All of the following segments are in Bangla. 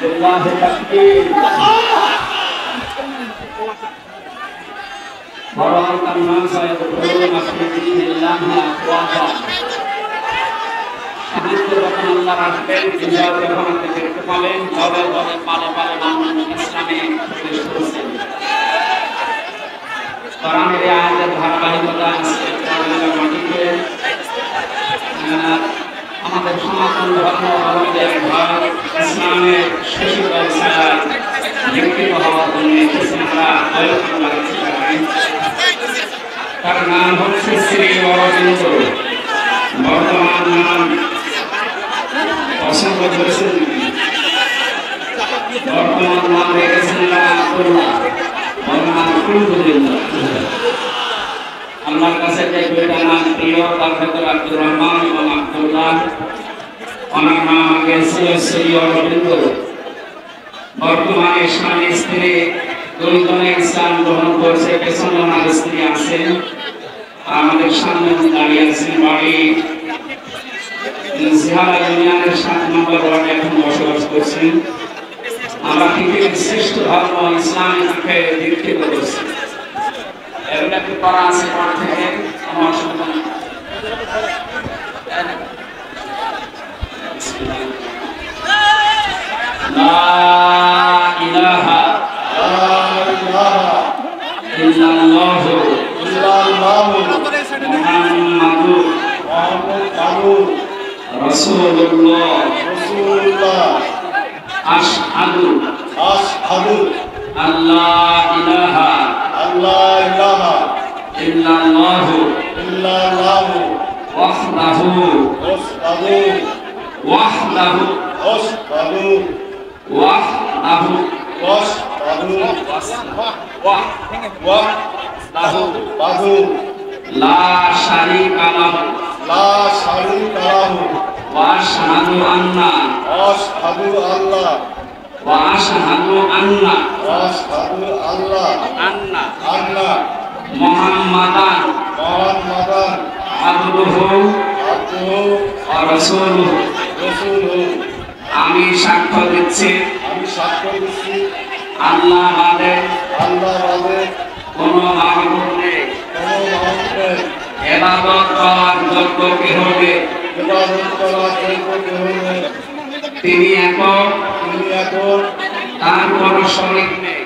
লিল্লাহি তাকবীর ورأيت الناس يدخلون في دين الله أفواجا সাহায্য যখন আল্লাহ রাখবেন বিজয় যখন আপনি দেখতে পাবেন দলে দলে পালে পালে মানুষ ইসলামে প্রবেশ করছেন। কোরআনের আয়াতের ধারাবাহিকতা আজকে মাটিতে আমাদের সনাতন ধর্ম অবলম্বনের ভাব ইসলামের শিশু ব্যবসায় বিকৃত হওয়ার জন্য আমরা আয়োজন করেছি। তার নাম হচ্ছে শ্রী অরবিন্দ। বর্তমান নাম পছন্দ করেছেন, বর্তমান নাম রেখেছেন আল্লাহর কাছে যে দুইটা নাম প্রিয় তার ভেতরে আব্দুর রহমান এবং আব্দুল্লাহ। ওনার নাম আগে ছিল শ্রী অরবিন্দ। বর্তমানে স্বামী স্ত্রী দুইজনে ইসলাম গ্রহণ করছে। পেছনে ওনার স্ত্রী আছেন, আমাদের সামনে দাঁড়িয়ে আছেন। বাড়ি জিহারা ইউনিয়নের 7 নম্বর ওয়ার্ডে এখন বসবাস করছেন। আমরা পৃথিবীর শ্রেষ্ঠ ধর্ম ইসলামকে দীক্ষিত করছি। এগুলা কি করা আছে পর থেকে আমার সন্তান লা ইলাহা ইল্লাল্লাহু মুহাম্মাদুর রাসূলুল্লাহ আশহাদু আল্লা ইলাহা ইল্লাল্লাহু ওয়াহদাহু লা শারীকা লাহু ওয়া আশহাদু আন্না মুহাম্মাদান আবদুহু ওয়া রাসূলুহু। আমি সাক্ষ্য দিচ্ছি আল্লাহ বাদে কোনো মাবুদ নেই, ইবাদত করার যোগ্য কেহ নেই। তিনি একক, তার কোনো শরীক নেই।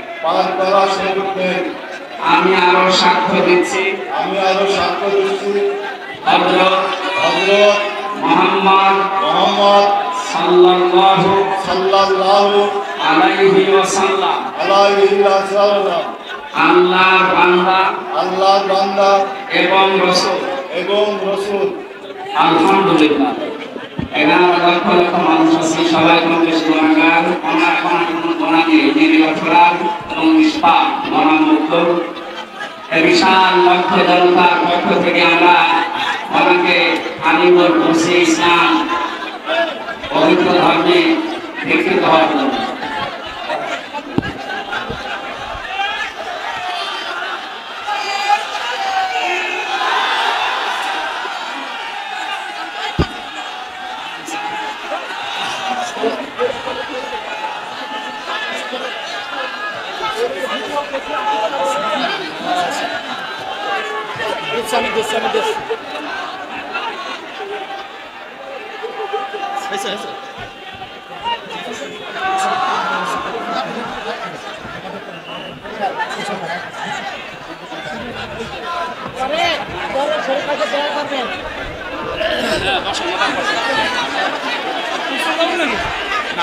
আমি আরো সাক্ষ্য দিচ্ছি হযরত মুহাম্মদ সাল্লাল্লাহু আলাইহি ওয়াসাল্লাম আল্লাহর বান্দা এবং রাসূল। আলহামদুলিল্লাহ। এখানে লক্ষ লক্ষ মানুষ আছে, সবাই কম বেশি গুণাগার। আমরা এখন কোনো গুণা নেই, নিরপরাধ এবং নিষ্পাপ গুণামুক্ত। এই বিশাল লক্ষ জনতার পক্ষ থেকে আমরা ওনাকে আলিঙ্গন করছি ইসলাম পবিত্র ধর্মে দীক্ষিত হওয়ার জন্য।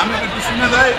আমি কিছু শুনে যাই